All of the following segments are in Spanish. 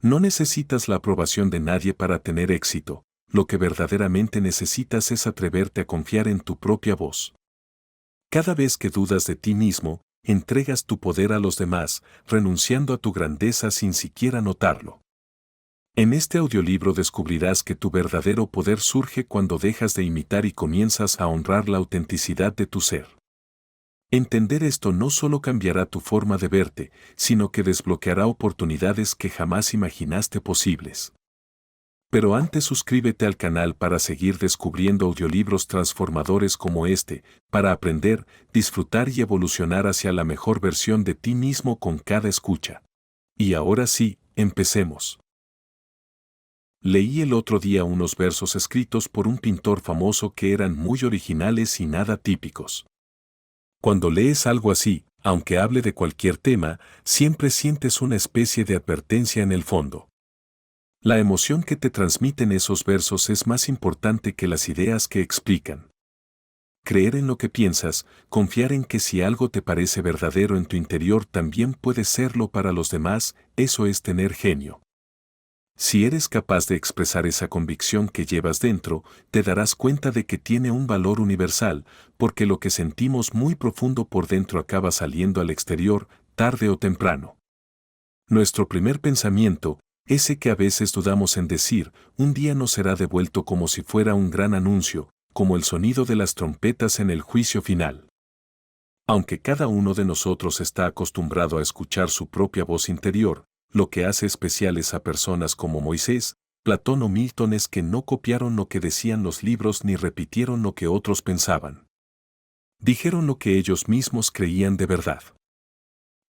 No necesitas la aprobación de nadie para tener éxito, lo que verdaderamente necesitas es atreverte a confiar en tu propia voz. Cada vez que dudas de ti mismo, entregas tu poder a los demás, renunciando a tu grandeza sin siquiera notarlo. En este audiolibro descubrirás que tu verdadero poder surge cuando dejas de imitar y comienzas a honrar la autenticidad de tu ser. Entender esto no solo cambiará tu forma de verte, sino que desbloqueará oportunidades que jamás imaginaste posibles. Pero antes suscríbete al canal para seguir descubriendo audiolibros transformadores como este, para aprender, disfrutar y evolucionar hacia la mejor versión de ti mismo con cada escucha. Y ahora sí, empecemos. Leí el otro día unos versos escritos por un pintor famoso que eran muy originales y nada típicos. Cuando lees algo así, aunque hable de cualquier tema, siempre sientes una especie de advertencia en el fondo. La emoción que te transmiten esos versos es más importante que las ideas que explican. Creer en lo que piensas, confiar en que si algo te parece verdadero en tu interior también puede serlo para los demás, eso es tener genio. Si eres capaz de expresar esa convicción que llevas dentro, te darás cuenta de que tiene un valor universal, porque lo que sentimos muy profundo por dentro acaba saliendo al exterior, tarde o temprano. Nuestro primer pensamiento, ese que a veces dudamos en decir, un día nos será devuelto como si fuera un gran anuncio, como el sonido de las trompetas en el juicio final. Aunque cada uno de nosotros está acostumbrado a escuchar su propia voz interior, lo que hace especiales a personas como Moisés, Platón o Milton es que no copiaron lo que decían los libros ni repitieron lo que otros pensaban. Dijeron lo que ellos mismos creían de verdad.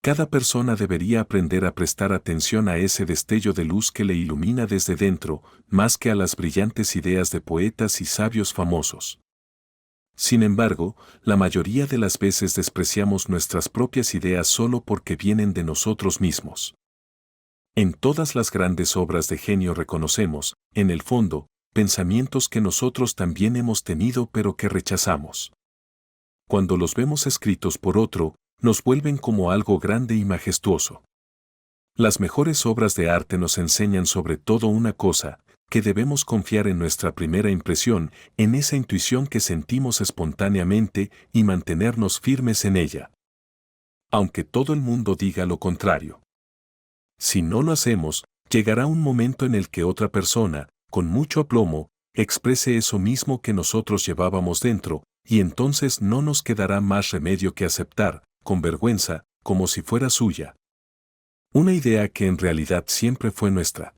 Cada persona debería aprender a prestar atención a ese destello de luz que le ilumina desde dentro, más que a las brillantes ideas de poetas y sabios famosos. Sin embargo, la mayoría de las veces despreciamos nuestras propias ideas solo porque vienen de nosotros mismos. En todas las grandes obras de genio reconocemos, en el fondo, pensamientos que nosotros también hemos tenido pero que rechazamos. Cuando los vemos escritos por otro, nos vuelven como algo grande y majestuoso. Las mejores obras de arte nos enseñan sobre todo una cosa, que debemos confiar en nuestra primera impresión, en esa intuición que sentimos espontáneamente y mantenernos firmes en ella. Aunque todo el mundo diga lo contrario. Si no lo hacemos, llegará un momento en el que otra persona, con mucho aplomo, exprese eso mismo que nosotros llevábamos dentro, y entonces no nos quedará más remedio que aceptar, con vergüenza, como si fuera suya. Una idea que en realidad siempre fue nuestra.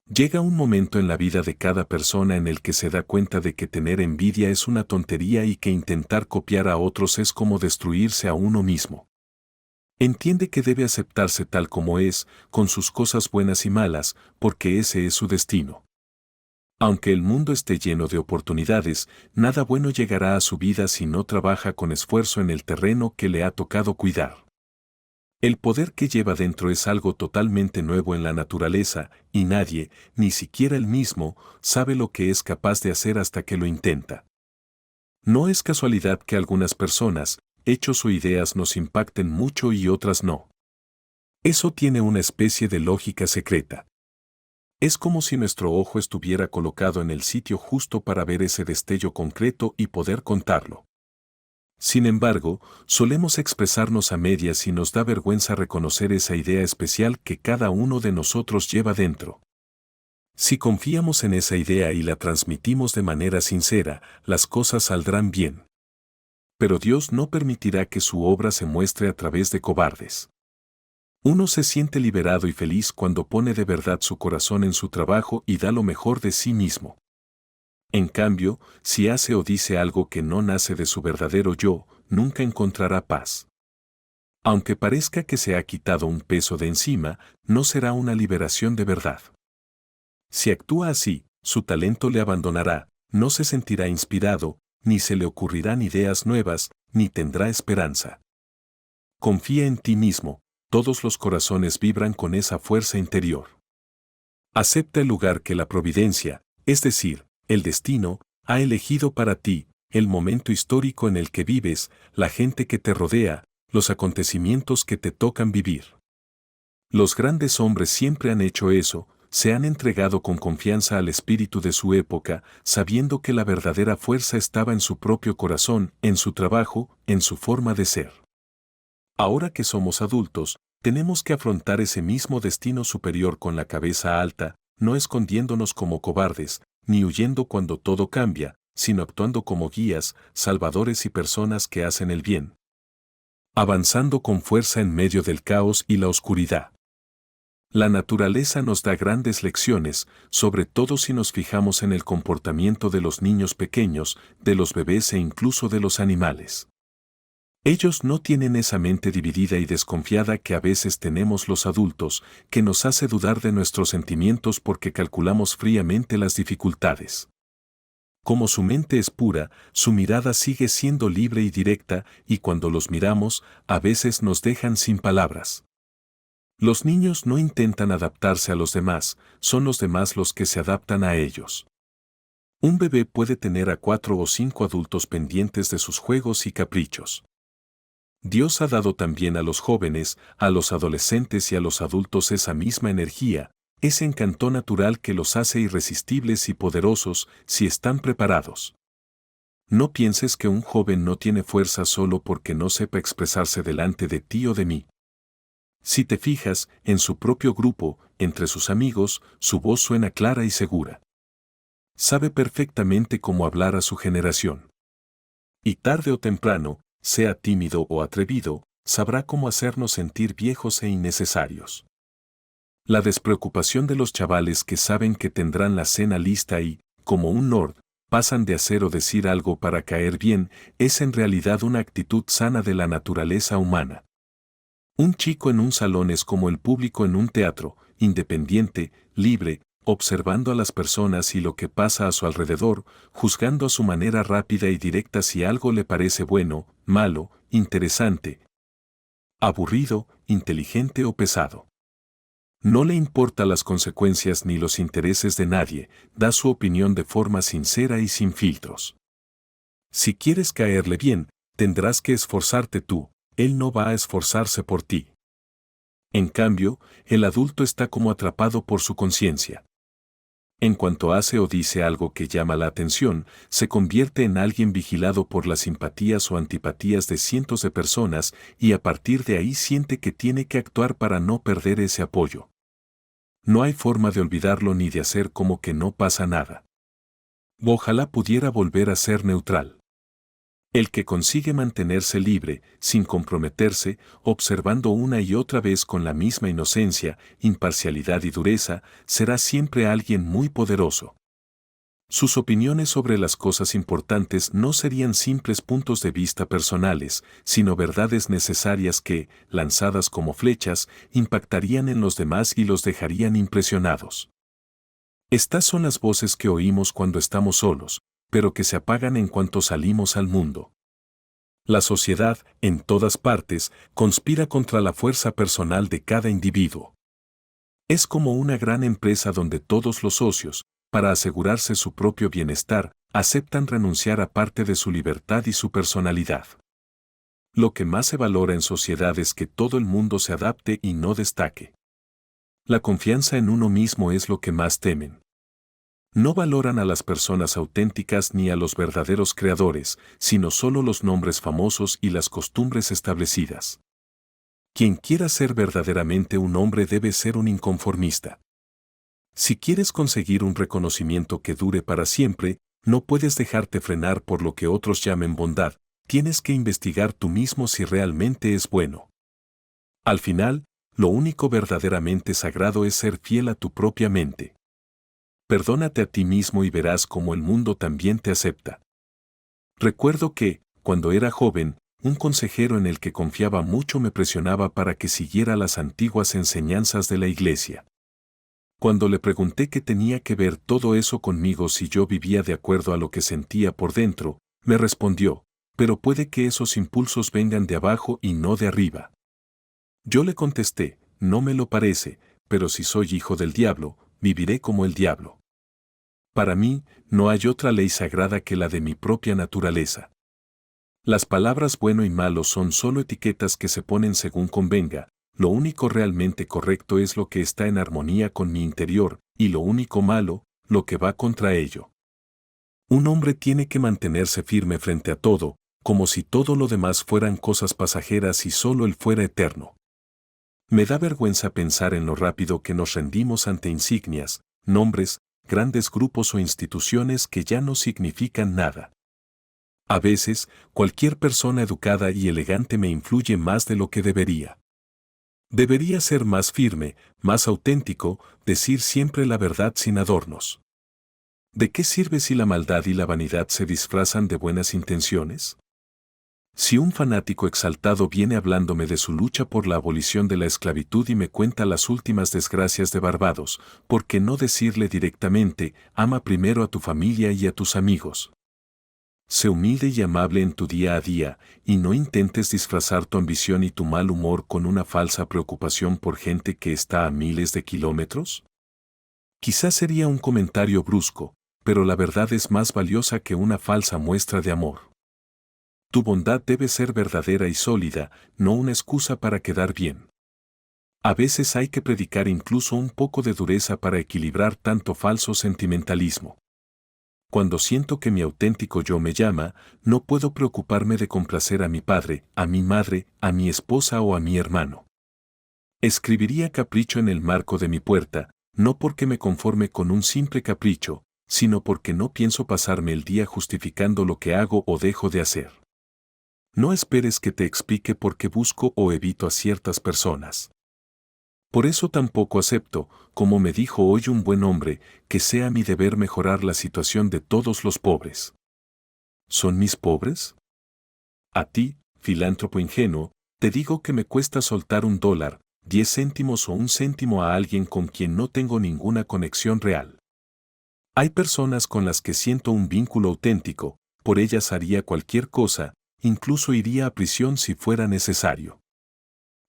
Llega un momento en la vida de cada persona en el que se da cuenta de que tener envidia es una tontería y que intentar copiar a otros es como destruirse a uno mismo. Entiende que debe aceptarse tal como es, con sus cosas buenas y malas, porque ese es su destino. Aunque el mundo esté lleno de oportunidades, nada bueno llegará a su vida si no trabaja con esfuerzo en el terreno que le ha tocado cuidar. El poder que lleva dentro es algo totalmente nuevo en la naturaleza, y nadie, ni siquiera él mismo, sabe lo que es capaz de hacer hasta que lo intenta. No es casualidad que algunas personas, hechos o ideas nos impacten mucho y otras no. Eso tiene una especie de lógica secreta. Es como si nuestro ojo estuviera colocado en el sitio justo para ver ese destello concreto y poder contarlo. Sin embargo, solemos expresarnos a medias y nos da vergüenza reconocer esa idea especial que cada uno de nosotros lleva dentro. Si confiamos en esa idea y la transmitimos de manera sincera, las cosas saldrán bien. Pero Dios no permitirá que su obra se muestre a través de cobardes. Uno se siente liberado y feliz cuando pone de verdad su corazón en su trabajo y da lo mejor de sí mismo. En cambio, si hace o dice algo que no nace de su verdadero yo, nunca encontrará paz. Aunque parezca que se ha quitado un peso de encima, no será una liberación de verdad. Si actúa así, su talento le abandonará, no se sentirá inspirado, ni se le ocurrirán ideas nuevas, ni tendrá esperanza. Confía en ti mismo, todos los corazones vibran con esa fuerza interior. Acepta el lugar que la providencia, es decir, el destino, ha elegido para ti, el momento histórico en el que vives, la gente que te rodea, los acontecimientos que te tocan vivir. Los grandes hombres siempre han hecho eso, se han entregado con confianza al espíritu de su época, sabiendo que la verdadera fuerza estaba en su propio corazón, en su trabajo, en su forma de ser. Ahora que somos adultos, tenemos que afrontar ese mismo destino superior con la cabeza alta, no escondiéndonos como cobardes, ni huyendo cuando todo cambia, sino actuando como guías, salvadores y personas que hacen el bien. Avanzando con fuerza en medio del caos y la oscuridad. La naturaleza nos da grandes lecciones, sobre todo si nos fijamos en el comportamiento de los niños pequeños, de los bebés e incluso de los animales. Ellos no tienen esa mente dividida y desconfiada que a veces tenemos los adultos, que nos hace dudar de nuestros sentimientos porque calculamos fríamente las dificultades. Como su mente es pura, su mirada sigue siendo libre y directa, y cuando los miramos, a veces nos dejan sin palabras. Los niños no intentan adaptarse a los demás, son los demás los que se adaptan a ellos. Un bebé puede tener a 4 o 5 adultos pendientes de sus juegos y caprichos. Dios ha dado también a los jóvenes, a los adolescentes y a los adultos esa misma energía, ese encanto natural que los hace irresistibles y poderosos si están preparados. No pienses que un joven no tiene fuerza solo porque no sepa expresarse delante de ti o de mí. Si te fijas, en su propio grupo, entre sus amigos, su voz suena clara y segura. Sabe perfectamente cómo hablar a su generación. Y tarde o temprano, sea tímido o atrevido, sabrá cómo hacernos sentir viejos e innecesarios. La despreocupación de los chavales que saben que tendrán la cena lista y, como un lord, pasan de hacer o decir algo para caer bien, es en realidad una actitud sana de la naturaleza humana. Un chico en un salón es como el público en un teatro, independiente, libre, observando a las personas y lo que pasa a su alrededor, juzgando a su manera rápida y directa si algo le parece bueno, malo, interesante, aburrido, inteligente o pesado. No le importa las consecuencias ni los intereses de nadie, da su opinión de forma sincera y sin filtros. Si quieres caerle bien, tendrás que esforzarte tú, él no va a esforzarse por ti. En cambio, el adulto está como atrapado por su conciencia. En cuanto hace o dice algo que llama la atención, se convierte en alguien vigilado por las simpatías o antipatías de cientos de personas y a partir de ahí siente que tiene que actuar para no perder ese apoyo. No hay forma de olvidarlo ni de hacer como que no pasa nada. Ojalá pudiera volver a ser neutral. El que consigue mantenerse libre, sin comprometerse, observando una y otra vez con la misma inocencia, imparcialidad y dureza, será siempre alguien muy poderoso. Sus opiniones sobre las cosas importantes no serían simples puntos de vista personales, sino verdades necesarias que, lanzadas como flechas, impactarían en los demás y los dejarían impresionados. Estas son las voces que oímos cuando estamos solos, pero que se apagan en cuanto salimos al mundo. La sociedad, en todas partes, conspira contra la fuerza personal de cada individuo. Es como una gran empresa donde todos los socios, para asegurarse su propio bienestar, aceptan renunciar a parte de su libertad y su personalidad. Lo que más se valora en sociedad es que todo el mundo se adapte y no destaque. La confianza en uno mismo es lo que más temen. No valoran a las personas auténticas ni a los verdaderos creadores, sino solo los nombres famosos y las costumbres establecidas. Quien quiera ser verdaderamente un hombre debe ser un inconformista. Si quieres conseguir un reconocimiento que dure para siempre, no puedes dejarte frenar por lo que otros llamen bondad, tienes que investigar tú mismo si realmente es bueno. Al final, lo único verdaderamente sagrado es ser fiel a tu propia mente. Perdónate a ti mismo y verás cómo el mundo también te acepta. Recuerdo que, cuando era joven, un consejero en el que confiaba mucho me presionaba para que siguiera las antiguas enseñanzas de la iglesia. Cuando le pregunté qué tenía que ver todo eso conmigo si yo vivía de acuerdo a lo que sentía por dentro, me respondió, pero puede que esos impulsos vengan de abajo y no de arriba. Yo le contesté, no me lo parece, pero si soy hijo del diablo, viviré como el diablo. Para mí, no hay otra ley sagrada que la de mi propia naturaleza. Las palabras bueno y malo son solo etiquetas que se ponen según convenga, lo único realmente correcto es lo que está en armonía con mi interior, y lo único malo, lo que va contra ello. Un hombre tiene que mantenerse firme frente a todo, como si todo lo demás fueran cosas pasajeras y solo él fuera eterno. Me da vergüenza pensar en lo rápido que nos rendimos ante insignias, nombres, grandes grupos o instituciones que ya no significan nada. A veces, cualquier persona educada y elegante me influye más de lo que debería. Debería ser más firme, más auténtico, decir siempre la verdad sin adornos. ¿De qué sirve si la maldad y la vanidad se disfrazan de buenas intenciones? Si un fanático exaltado viene hablándome de su lucha por la abolición de la esclavitud y me cuenta las últimas desgracias de Barbados, ¿por qué no decirle directamente, ama primero a tu familia y a tus amigos? Sé humilde y amable en tu día a día, y no intentes disfrazar tu ambición y tu mal humor con una falsa preocupación por gente que está a miles de kilómetros. Quizás sería un comentario brusco, pero la verdad es más valiosa que una falsa muestra de amor. Tu bondad debe ser verdadera y sólida, no una excusa para quedar bien. A veces hay que predicar incluso un poco de dureza para equilibrar tanto falso sentimentalismo. Cuando siento que mi auténtico yo me llama, no puedo preocuparme de complacer a mi padre, a mi madre, a mi esposa o a mi hermano. Escribiría capricho en el marco de mi puerta, no porque me conforme con un simple capricho, sino porque no pienso pasarme el día justificando lo que hago o dejo de hacer. No esperes que te explique por qué busco o evito a ciertas personas. Por eso tampoco acepto, como me dijo hoy un buen hombre, que sea mi deber mejorar la situación de todos los pobres. ¿Son mis pobres? A ti, filántropo ingenuo, te digo que me cuesta soltar $1, 10 céntimos o 1 céntimo a alguien con quien no tengo ninguna conexión real. Hay personas con las que siento un vínculo auténtico, por ellas haría cualquier cosa, incluso iría a prisión si fuera necesario.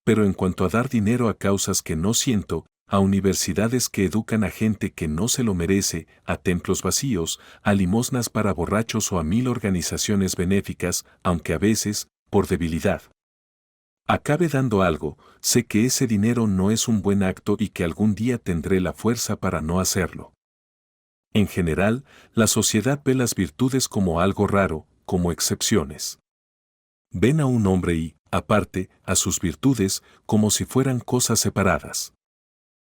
Pero en cuanto a dar dinero a causas que no siento, a universidades que educan a gente que no se lo merece, a templos vacíos, a limosnas para borrachos o a 1000 organizaciones benéficas, aunque a veces, por debilidad, acabe dando algo, sé que ese dinero no es un buen acto y que algún día tendré la fuerza para no hacerlo. En general, la sociedad ve las virtudes como algo raro, como excepciones. Ven a un hombre y, aparte, a sus virtudes, como si fueran cosas separadas.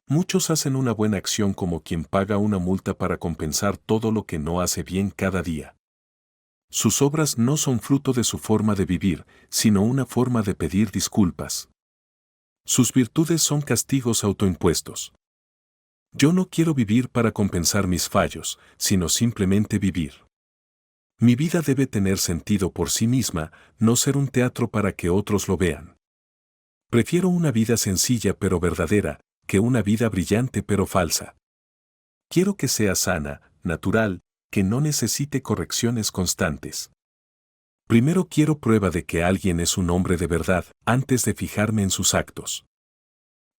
Muchos hacen una buena acción como quien paga una multa para compensar todo lo que no hace bien cada día. Sus obras no son fruto de su forma de vivir, sino una forma de pedir disculpas. Sus virtudes son castigos autoimpuestos. Yo no quiero vivir para compensar mis fallos, sino simplemente vivir. Mi vida debe tener sentido por sí misma, no ser un teatro para que otros lo vean. Prefiero una vida sencilla pero verdadera, que una vida brillante pero falsa. Quiero que sea sana, natural, que no necesite correcciones constantes. Primero quiero prueba de que alguien es un hombre de verdad, antes de fijarme en sus actos.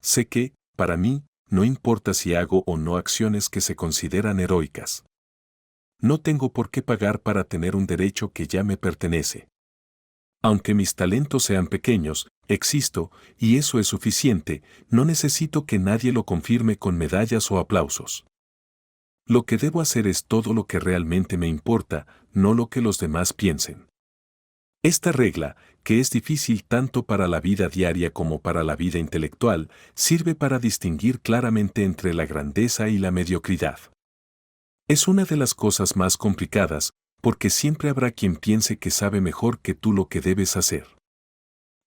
Sé que, para mí, no importa si hago o no acciones que se consideran heroicas. No tengo por qué pagar para tener un derecho que ya me pertenece. Aunque mis talentos sean pequeños, existo, y eso es suficiente, no necesito que nadie lo confirme con medallas o aplausos. Lo que debo hacer es todo lo que realmente me importa, no lo que los demás piensen. Esta regla, que es difícil tanto para la vida diaria como para la vida intelectual, sirve para distinguir claramente entre la grandeza y la mediocridad. Es una de las cosas más complicadas, porque siempre habrá quien piense que sabe mejor que tú lo que debes hacer.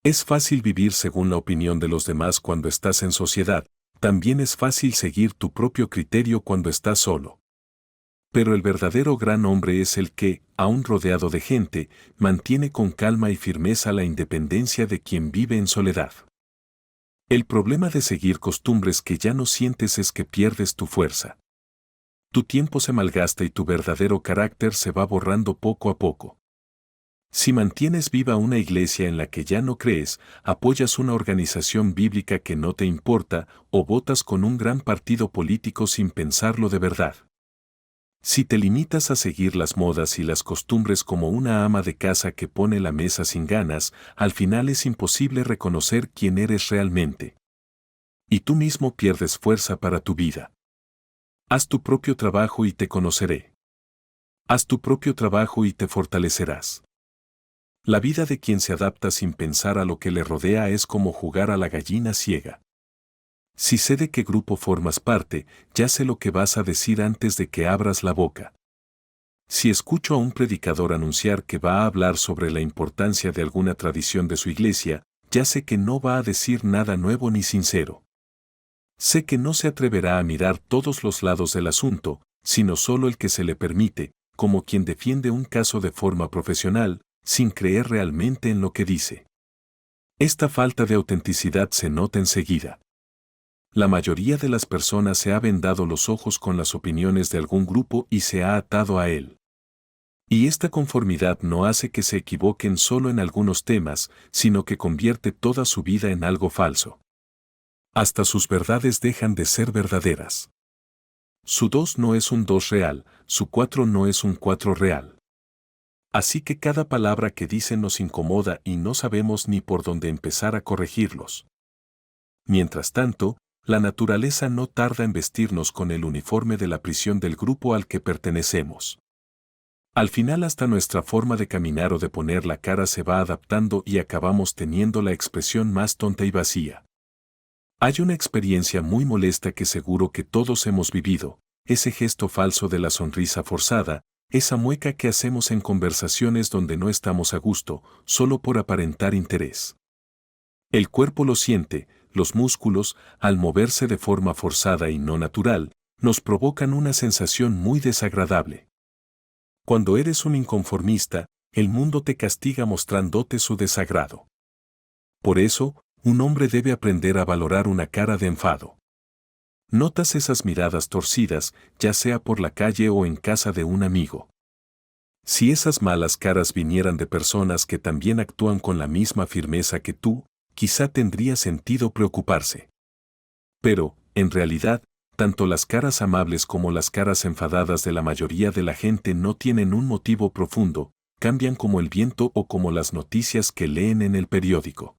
Es fácil vivir según la opinión de los demás cuando estás en sociedad, también es fácil seguir tu propio criterio cuando estás solo. Pero el verdadero gran hombre es el que, aun rodeado de gente, mantiene con calma y firmeza la independencia de quien vive en soledad. El problema de seguir costumbres que ya no sientes es que pierdes tu fuerza. Tu tiempo se malgasta y tu verdadero carácter se va borrando poco a poco. Si mantienes viva una iglesia en la que ya no crees, apoyas una organización bíblica que no te importa, o votas con un gran partido político sin pensarlo de verdad. Si te limitas a seguir las modas y las costumbres como una ama de casa que pone la mesa sin ganas, al final es imposible reconocer quién eres realmente. Y tú mismo pierdes fuerza para tu vida. Haz tu propio trabajo y te conoceré. Haz tu propio trabajo y te fortalecerás. La vida de quien se adapta sin pensar a lo que le rodea es como jugar a la gallina ciega. Si sé de qué grupo formas parte, ya sé lo que vas a decir antes de que abras la boca. Si escucho a un predicador anunciar que va a hablar sobre la importancia de alguna tradición de su iglesia, ya sé que no va a decir nada nuevo ni sincero. Sé que no se atreverá a mirar todos los lados del asunto, sino solo el que se le permite, como quien defiende un caso de forma profesional, sin creer realmente en lo que dice. Esta falta de autenticidad se nota enseguida. La mayoría de las personas se ha vendado los ojos con las opiniones de algún grupo y se ha atado a él. Y esta conformidad no hace que se equivoquen solo en algunos temas, sino que convierte toda su vida en algo falso. Hasta sus verdades dejan de ser verdaderas. Su 2 no es un 2 real, su 4 no es un 4 real. Así que cada palabra que dicen nos incomoda y no sabemos ni por dónde empezar a corregirlos. Mientras tanto, la naturaleza no tarda en vestirnos con el uniforme de la prisión del grupo al que pertenecemos. Al final hasta nuestra forma de caminar o de poner la cara se va adaptando y acabamos teniendo la expresión más tonta y vacía. Hay una experiencia muy molesta que seguro que todos hemos vivido, ese gesto falso de la sonrisa forzada, esa mueca que hacemos en conversaciones donde no estamos a gusto, solo por aparentar interés. El cuerpo lo siente, los músculos, al moverse de forma forzada y no natural, nos provocan una sensación muy desagradable. Cuando eres un inconformista, el mundo te castiga mostrándote su desagrado. Por eso, un hombre debe aprender a valorar una cara de enfado. Notas esas miradas torcidas, ya sea por la calle o en casa de un amigo. Si esas malas caras vinieran de personas que también actúan con la misma firmeza que tú, quizá tendría sentido preocuparse. Pero, en realidad, tanto las caras amables como las caras enfadadas de la mayoría de la gente no tienen un motivo profundo, cambian como el viento o como las noticias que leen en el periódico.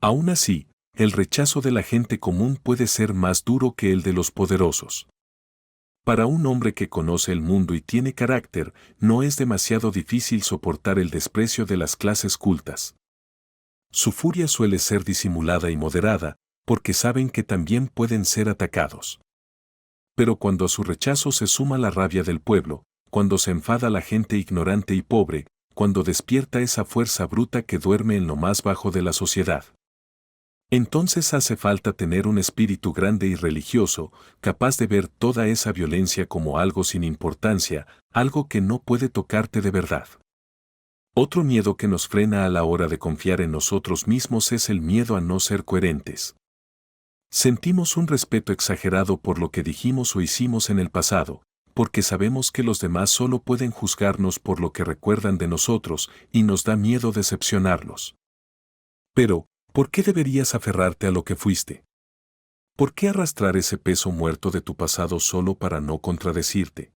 Aún así, el rechazo de la gente común puede ser más duro que el de los poderosos. Para un hombre que conoce el mundo y tiene carácter, no es demasiado difícil soportar el desprecio de las clases cultas. Su furia suele ser disimulada y moderada, porque saben que también pueden ser atacados. Pero cuando a su rechazo se suma la rabia del pueblo, cuando se enfada la gente ignorante y pobre, cuando despierta esa fuerza bruta que duerme en lo más bajo de la sociedad, entonces hace falta tener un espíritu grande y religioso, capaz de ver toda esa violencia como algo sin importancia, algo que no puede tocarte de verdad. Otro miedo que nos frena a la hora de confiar en nosotros mismos es el miedo a no ser coherentes. Sentimos un respeto exagerado por lo que dijimos o hicimos en el pasado, porque sabemos que los demás solo pueden juzgarnos por lo que recuerdan de nosotros y nos da miedo decepcionarlos. Pero, ¿por qué deberías aferrarte a lo que fuiste? ¿Por qué arrastrar ese peso muerto de tu pasado solo para no contradecirte?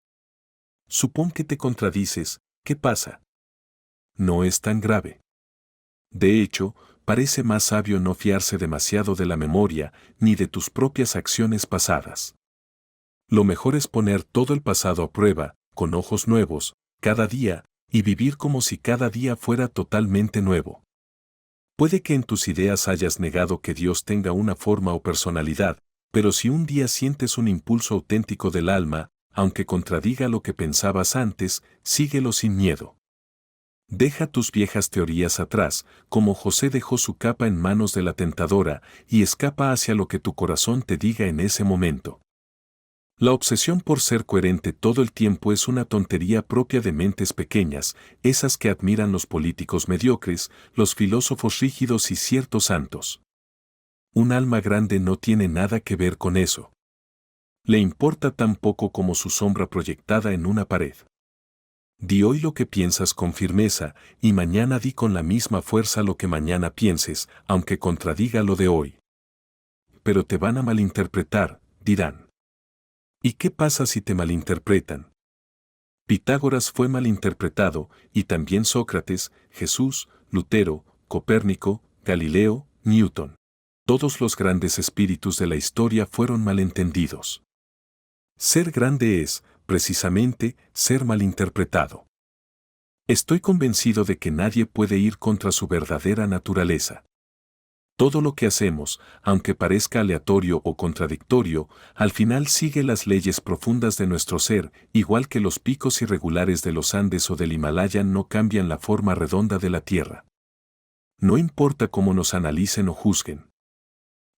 Supón que te contradices, ¿qué pasa? No es tan grave. De hecho, parece más sabio no fiarse demasiado de la memoria ni de tus propias acciones pasadas. Lo mejor es poner todo el pasado a prueba, con ojos nuevos, cada día, y vivir como si cada día fuera totalmente nuevo. Puede que en tus ideas hayas negado que Dios tenga una forma o personalidad, pero si un día sientes un impulso auténtico del alma, aunque contradiga lo que pensabas antes, síguelo sin miedo. Deja tus viejas teorías atrás, como José dejó su capa en manos de la tentadora, y escapa hacia lo que tu corazón te diga en ese momento. La obsesión por ser coherente todo el tiempo es una tontería propia de mentes pequeñas, esas que admiran los políticos mediocres, los filósofos rígidos y ciertos santos. Un alma grande no tiene nada que ver con eso. Le importa tan poco como su sombra proyectada en una pared. Di hoy lo que piensas con firmeza, y mañana di con la misma fuerza lo que mañana pienses, aunque contradiga lo de hoy. Pero te van a malinterpretar, dirán. ¿Y qué pasa si te malinterpretan? Pitágoras fue malinterpretado, y también Sócrates, Jesús, Lutero, Copérnico, Galileo, Newton. Todos los grandes espíritus de la historia fueron malentendidos. Ser grande es, precisamente, ser malinterpretado. Estoy convencido de que nadie puede ir contra su verdadera naturaleza. Todo lo que hacemos, aunque parezca aleatorio o contradictorio, al final sigue las leyes profundas de nuestro ser, igual que los picos irregulares de los Andes o del Himalaya no cambian la forma redonda de la Tierra. No importa cómo nos analicen o juzguen.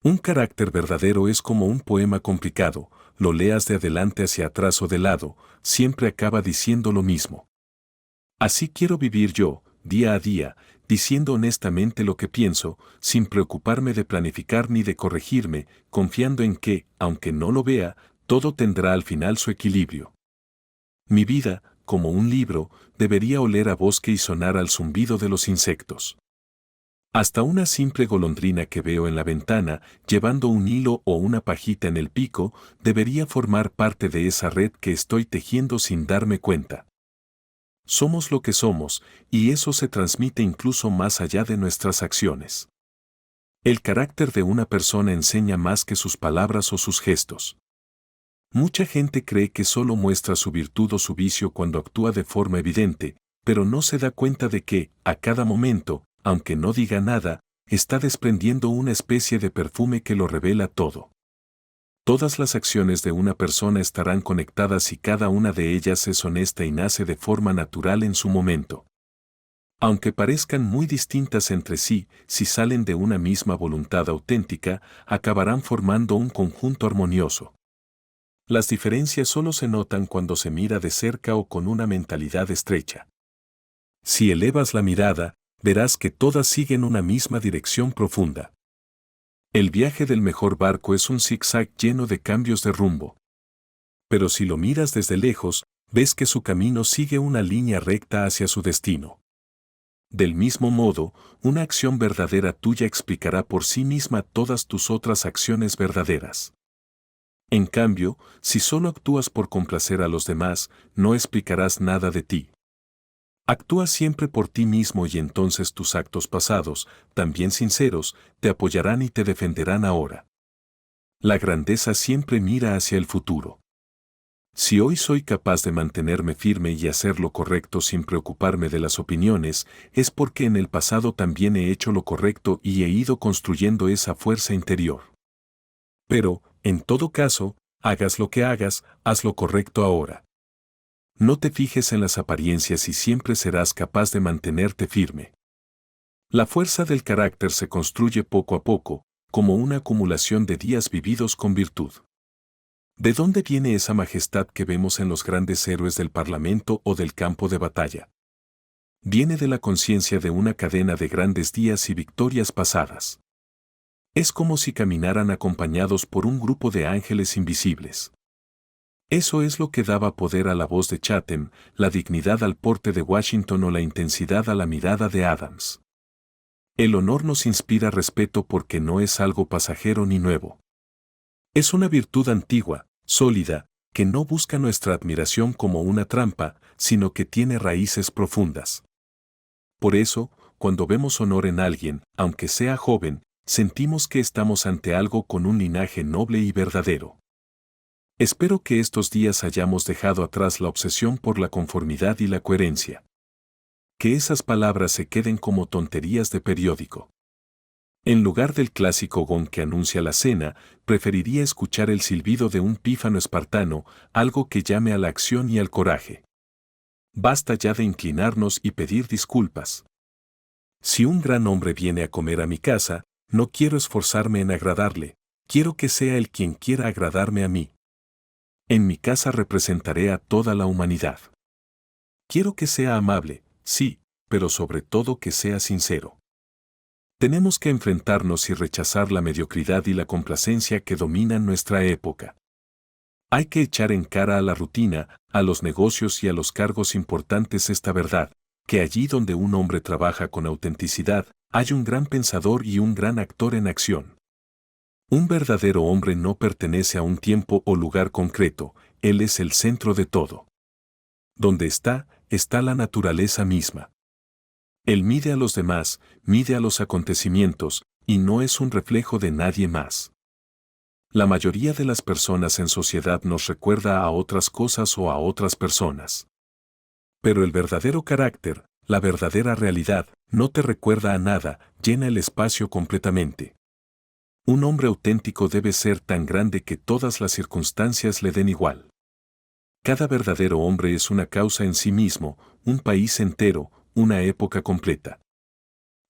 Un carácter verdadero es como un poema complicado, lo leas de adelante hacia atrás o de lado, siempre acaba diciendo lo mismo. Así quiero vivir yo, día a día, diciendo honestamente lo que pienso, sin preocuparme de planificar ni de corregirme, confiando en que, aunque no lo vea, todo tendrá al final su equilibrio. Mi vida, como un libro, debería oler a bosque y sonar al zumbido de los insectos. Hasta una simple golondrina que veo en la ventana, llevando un hilo o una pajita en el pico, debería formar parte de esa red que estoy tejiendo sin darme cuenta. Somos lo que somos, y eso se transmite incluso más allá de nuestras acciones. El carácter de una persona enseña más que sus palabras o sus gestos. Mucha gente cree que solo muestra su virtud o su vicio cuando actúa de forma evidente, pero no se da cuenta de que, a cada momento, aunque no diga nada, está desprendiendo una especie de perfume que lo revela todo. Todas las acciones de una persona estarán conectadas y cada una de ellas es honesta y nace de forma natural en su momento. Aunque parezcan muy distintas entre sí, si salen de una misma voluntad auténtica, acabarán formando un conjunto armonioso. Las diferencias solo se notan cuando se mira de cerca o con una mentalidad estrecha. Si elevas la mirada, verás que todas siguen una misma dirección profunda. El viaje del mejor barco es un zigzag lleno de cambios de rumbo. Pero si lo miras desde lejos, ves que su camino sigue una línea recta hacia su destino. Del mismo modo, una acción verdadera tuya explicará por sí misma todas tus otras acciones verdaderas. En cambio, si solo actúas por complacer a los demás, no explicarás nada de ti. Actúa siempre por ti mismo y entonces tus actos pasados, también sinceros, te apoyarán y te defenderán ahora. La grandeza siempre mira hacia el futuro. Si hoy soy capaz de mantenerme firme y hacer lo correcto sin preocuparme de las opiniones, es porque en el pasado también he hecho lo correcto y he ido construyendo esa fuerza interior. Pero, en todo caso, hagas lo que hagas, haz lo correcto ahora. No te fijes en las apariencias y siempre serás capaz de mantenerte firme. La fuerza del carácter se construye poco a poco, como una acumulación de días vividos con virtud. ¿De dónde viene esa majestad que vemos en los grandes héroes del Parlamento o del campo de batalla? Viene de la conciencia de una cadena de grandes días y victorias pasadas. Es como si caminaran acompañados por un grupo de ángeles invisibles. Eso es lo que daba poder a la voz de Chatham, la dignidad al porte de Washington o la intensidad a la mirada de Adams. El honor nos inspira respeto porque no es algo pasajero ni nuevo. Es una virtud antigua, sólida, que no busca nuestra admiración como una trampa, sino que tiene raíces profundas. Por eso, cuando vemos honor en alguien, aunque sea joven, sentimos que estamos ante algo con un linaje noble y verdadero. Espero que estos días hayamos dejado atrás la obsesión por la conformidad y la coherencia. Que esas palabras se queden como tonterías de periódico. En lugar del clásico gong que anuncia la cena, preferiría escuchar el silbido de un pífano espartano, algo que llame a la acción y al coraje. Basta ya de inclinarnos y pedir disculpas. Si un gran hombre viene a comer a mi casa, no quiero esforzarme en agradarle, quiero que sea él quien quiera agradarme a mí. En mi casa representaré a toda la humanidad. Quiero que sea amable, sí, pero sobre todo que sea sincero. Tenemos que enfrentarnos y rechazar la mediocridad y la complacencia que dominan nuestra época. Hay que echar en cara a la rutina, a los negocios y a los cargos importantes esta verdad, que allí donde un hombre trabaja con autenticidad, hay un gran pensador y un gran actor en acción. Un verdadero hombre no pertenece a un tiempo o lugar concreto, él es el centro de todo. Donde está la naturaleza misma. Él mide a los demás, mide a los acontecimientos, y no es un reflejo de nadie más. La mayoría de las personas en sociedad nos recuerda a otras cosas o a otras personas. Pero el verdadero carácter, la verdadera realidad, no te recuerda a nada, llena el espacio completamente. Un hombre auténtico debe ser tan grande que todas las circunstancias le den igual. Cada verdadero hombre es una causa en sí mismo, un país entero, una época completa.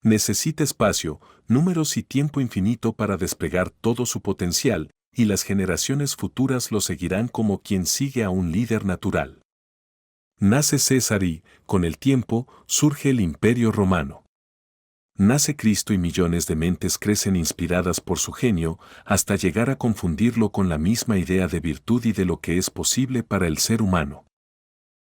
Necesita espacio, números y tiempo infinito para desplegar todo su potencial, y las generaciones futuras lo seguirán como quien sigue a un líder natural. Nace César y, con el tiempo, surge el Imperio Romano. Nace Cristo y millones de mentes crecen inspiradas por su genio, hasta llegar a confundirlo con la misma idea de virtud y de lo que es posible para el ser humano.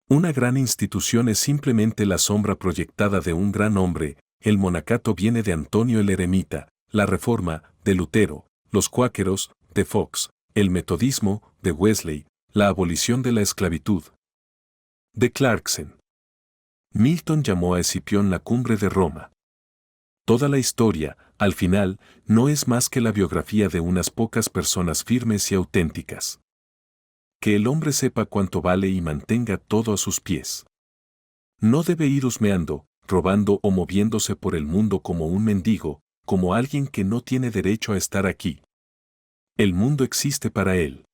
Una gran institución es simplemente la sombra proyectada de un gran hombre. El monacato viene de Antonio el Eremita, la Reforma, de Lutero, los cuáqueros, de Fox, el metodismo, de Wesley, la abolición de la esclavitud, de Clarkson. Milton llamó a Escipión la cumbre de Roma. Toda la historia, al final, no es más que la biografía de unas pocas personas firmes y auténticas. Que el hombre sepa cuánto vale y mantenga todo a sus pies. No debe ir husmeando, robando o moviéndose por el mundo como un mendigo, como alguien que no tiene derecho a estar aquí. El mundo existe para él.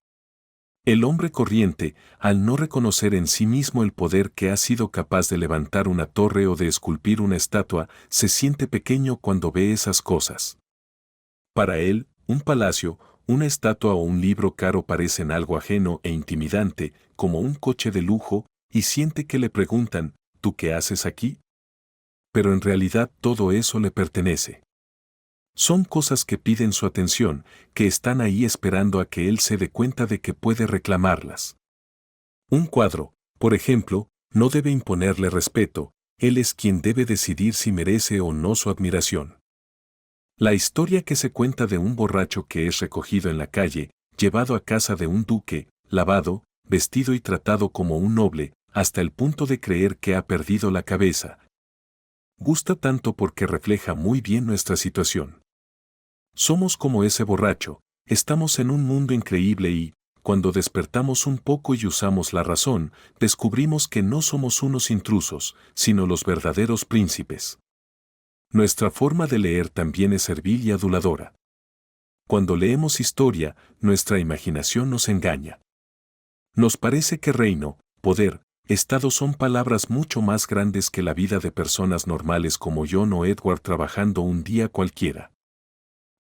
El hombre corriente, al no reconocer en sí mismo el poder que ha sido capaz de levantar una torre o de esculpir una estatua, se siente pequeño cuando ve esas cosas. Para él, un palacio, una estatua o un libro caro parecen algo ajeno e intimidante, como un coche de lujo, y siente que le preguntan, ¿tú qué haces aquí? Pero en realidad todo eso le pertenece. Son cosas que piden su atención, que están ahí esperando a que él se dé cuenta de que puede reclamarlas. Un cuadro, por ejemplo, no debe imponerle respeto, él es quien debe decidir si merece o no su admiración. La historia que se cuenta de un borracho que es recogido en la calle, llevado a casa de un duque, lavado, vestido y tratado como un noble, hasta el punto de creer que ha perdido la cabeza. Gusta tanto porque refleja muy bien nuestra situación. Somos como ese borracho, estamos en un mundo increíble y, cuando despertamos un poco y usamos la razón, descubrimos que no somos unos intrusos, sino los verdaderos príncipes. Nuestra forma de leer también es servil y aduladora. Cuando leemos historia, nuestra imaginación nos engaña. Nos parece que reino, poder, Estado son palabras mucho más grandes que la vida de personas normales como John o Edward trabajando un día cualquiera.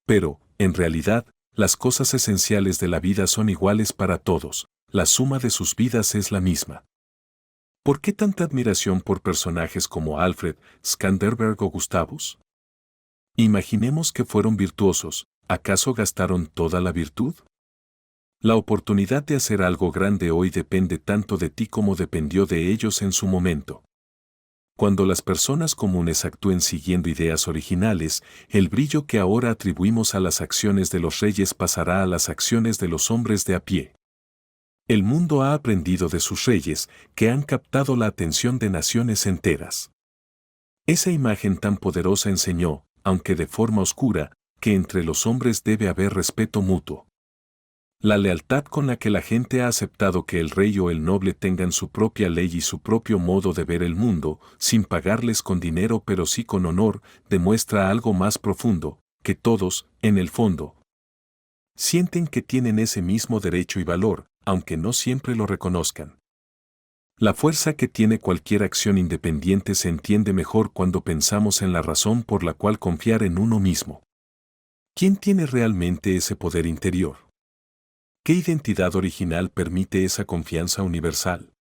Pero, en realidad, las cosas esenciales de la vida son iguales para todos, la suma de sus vidas es la misma. ¿Por qué tanta admiración por personajes como Alfred, Skanderberg o Gustavus? Imaginemos que fueron virtuosos, ¿acaso gastaron toda la virtud? La oportunidad de hacer algo grande hoy depende tanto de ti como dependió de ellos en su momento. Cuando las personas comunes actúen siguiendo ideas originales, el brillo que ahora atribuimos a las acciones de los reyes pasará a las acciones de los hombres de a pie. El mundo ha aprendido de sus reyes, que han captado la atención de naciones enteras. Esa imagen tan poderosa enseñó, aunque de forma oscura, que entre los hombres debe haber respeto mutuo. La lealtad con la que la gente ha aceptado que el rey o el noble tengan su propia ley y su propio modo de ver el mundo, sin pagarles con dinero pero sí con honor, demuestra algo más profundo, que todos, en el fondo, sienten que tienen ese mismo derecho y valor, aunque no siempre lo reconozcan. La fuerza que tiene cualquier acción independiente se entiende mejor cuando pensamos en la razón por la cual confiar en uno mismo. ¿Quién tiene realmente ese poder interior? ¿Qué identidad original permite esa confianza universal?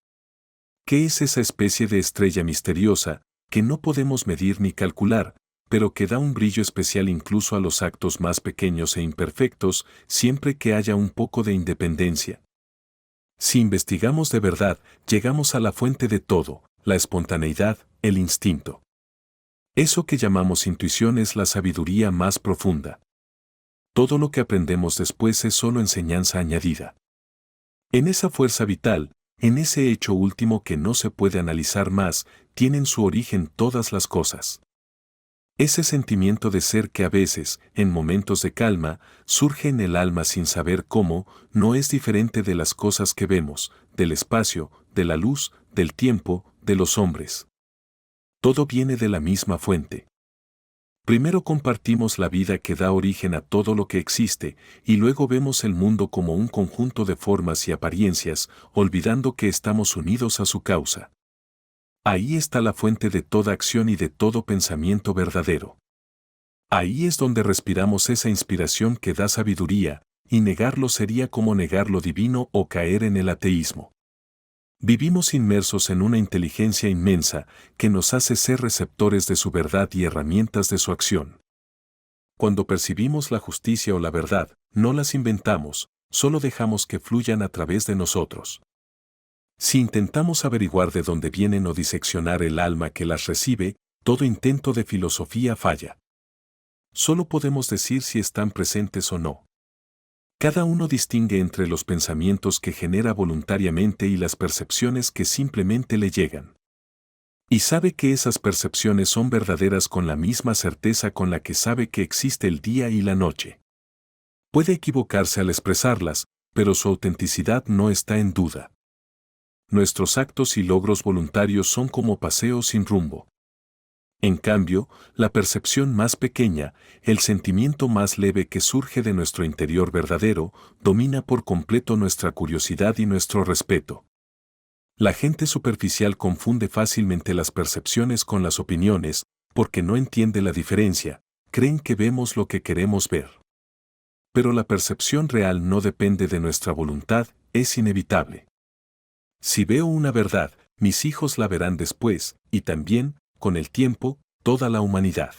¿Qué es esa especie de estrella misteriosa, que no podemos medir ni calcular, pero que da un brillo especial incluso a los actos más pequeños e imperfectos, siempre que haya un poco de independencia? Si investigamos de verdad, llegamos a la fuente de todo, la espontaneidad, el instinto. Eso que llamamos intuición es la sabiduría más profunda. Todo lo que aprendemos después es solo enseñanza añadida. En esa fuerza vital, En ese hecho último que no se puede analizar más, tienen su origen todas las cosas. Ese sentimiento de ser que a veces, en momentos de calma, surge en el alma sin saber cómo, no es diferente de las cosas que vemos, del espacio, de la luz, del tiempo, de los hombres. Todo viene de la misma fuente. Primero compartimos la vida que da origen a todo lo que existe, y luego vemos el mundo como un conjunto de formas y apariencias, olvidando que estamos unidos a su causa. Ahí está la fuente de toda acción y de todo pensamiento verdadero. Ahí es donde respiramos esa inspiración que da sabiduría, y negarlo sería como negar lo divino o caer en el ateísmo. Vivimos inmersos en una inteligencia inmensa que nos hace ser receptores de su verdad y herramientas de su acción. Cuando percibimos la justicia o la verdad, no las inventamos, solo dejamos que fluyan a través de nosotros. Si intentamos averiguar de dónde vienen o diseccionar el alma que las recibe, todo intento de filosofía falla. Solo podemos decir si están presentes o no. Cada uno distingue entre los pensamientos que genera voluntariamente y las percepciones que simplemente le llegan. Y sabe que esas percepciones son verdaderas con la misma certeza con la que sabe que existe el día y la noche. Puede equivocarse al expresarlas, pero su autenticidad no está en duda. Nuestros actos y logros voluntarios son como paseos sin rumbo. En cambio, la percepción más pequeña, el sentimiento más leve que surge de nuestro interior verdadero, domina por completo nuestra curiosidad y nuestro respeto. La gente superficial confunde fácilmente las percepciones con las opiniones, porque no entiende la diferencia, creen que vemos lo que queremos ver. Pero la percepción real no depende de nuestra voluntad, es inevitable. Si veo una verdad, mis hijos la verán después, y también, con el tiempo, toda la humanidad.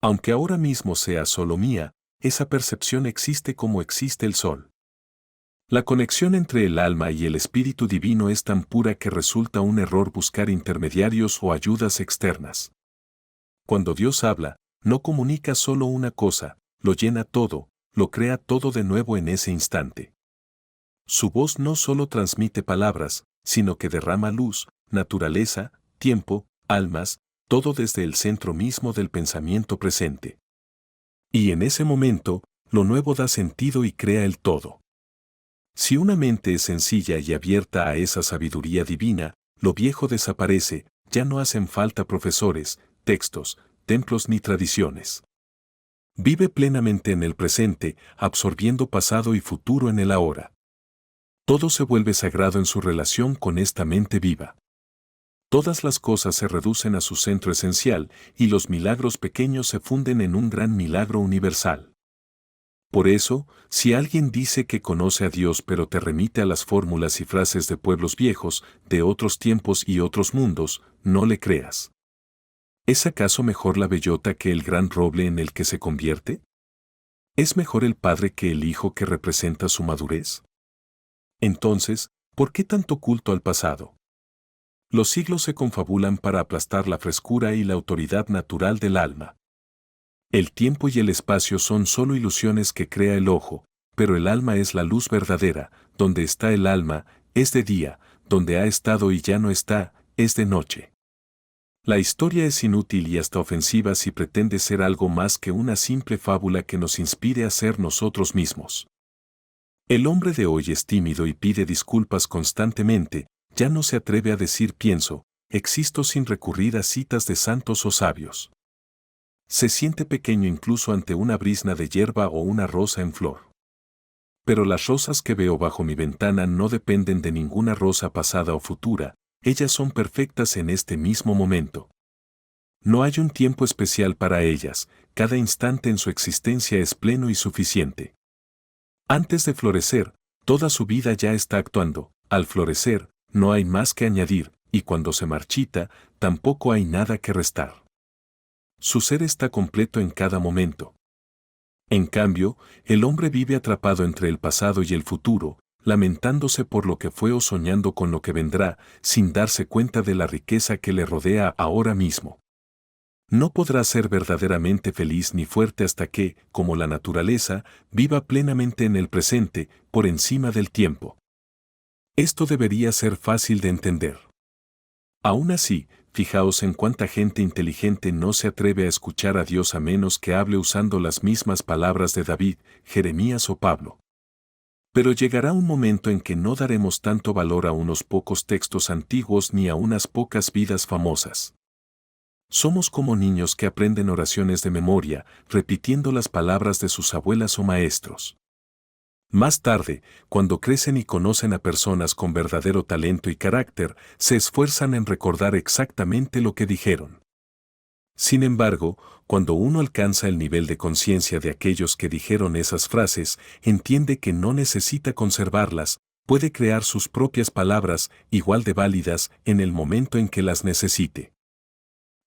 Aunque ahora mismo sea solo mía, esa percepción existe como existe el sol. La conexión entre el alma y el espíritu divino es tan pura que resulta un error buscar intermediarios o ayudas externas. Cuando Dios habla, no comunica solo una cosa, lo llena todo, lo crea todo de nuevo en ese instante. Su voz no solo transmite palabras, sino que derrama luz, naturaleza, tiempo, almas, todo desde el centro mismo del pensamiento presente. Y en ese momento, lo nuevo da sentido y crea el todo. Si una mente es sencilla y abierta a esa sabiduría divina, lo viejo desaparece, ya no hacen falta profesores, textos, templos ni tradiciones. Vive plenamente en el presente, absorbiendo pasado y futuro en el ahora. Todo se vuelve sagrado en su relación con esta mente viva. Todas las cosas se reducen a su centro esencial y los milagros pequeños se funden en un gran milagro universal. Por eso, si alguien dice que conoce a Dios pero te remite a las fórmulas y frases de pueblos viejos, de otros tiempos y otros mundos, no le creas. ¿Es acaso mejor la bellota que el gran roble en el que se convierte? ¿Es mejor el padre que el hijo que representa su madurez? Entonces, ¿por qué tanto culto al pasado? Los siglos se confabulan para aplastar la frescura y la autoridad natural del alma. El tiempo y el espacio son solo ilusiones que crea el ojo, pero el alma es la luz verdadera, donde está el alma, es de día, donde ha estado y ya no está, es de noche. La historia es inútil y hasta ofensiva si pretende ser algo más que una simple fábula que nos inspire a ser nosotros mismos. El hombre de hoy es tímido y pide disculpas constantemente, ya no se atreve a decir pienso, existo sin recurrir a citas de santos o sabios. Se siente pequeño incluso ante una brizna de hierba o una rosa en flor. Pero las rosas que veo bajo mi ventana no dependen de ninguna rosa pasada o futura, ellas son perfectas en este mismo momento. No hay un tiempo especial para ellas, cada instante en su existencia es pleno y suficiente. Antes de florecer, toda su vida ya está actuando, al florecer, no hay más que añadir, y cuando se marchita, tampoco hay nada que restar. Su ser está completo en cada momento. En cambio, el hombre vive atrapado entre el pasado y el futuro, lamentándose por lo que fue o soñando con lo que vendrá, sin darse cuenta de la riqueza que le rodea ahora mismo. No podrá ser verdaderamente feliz ni fuerte hasta que, como la naturaleza, viva plenamente en el presente, por encima del tiempo. Esto debería ser fácil de entender. Aún así, fijaos en cuánta gente inteligente no se atreve a escuchar a Dios a menos que hable usando las mismas palabras de David, Jeremías o Pablo. Pero llegará un momento en que no daremos tanto valor a unos pocos textos antiguos ni a unas pocas vidas famosas. Somos como niños que aprenden oraciones de memoria, repitiendo las palabras de sus abuelas o maestros. Más tarde, cuando crecen y conocen a personas con verdadero talento y carácter, se esfuerzan en recordar exactamente lo que dijeron. Sin embargo, cuando uno alcanza el nivel de conciencia de aquellos que dijeron esas frases, entiende que no necesita conservarlas, puede crear sus propias palabras, igual de válidas, en el momento en que las necesite.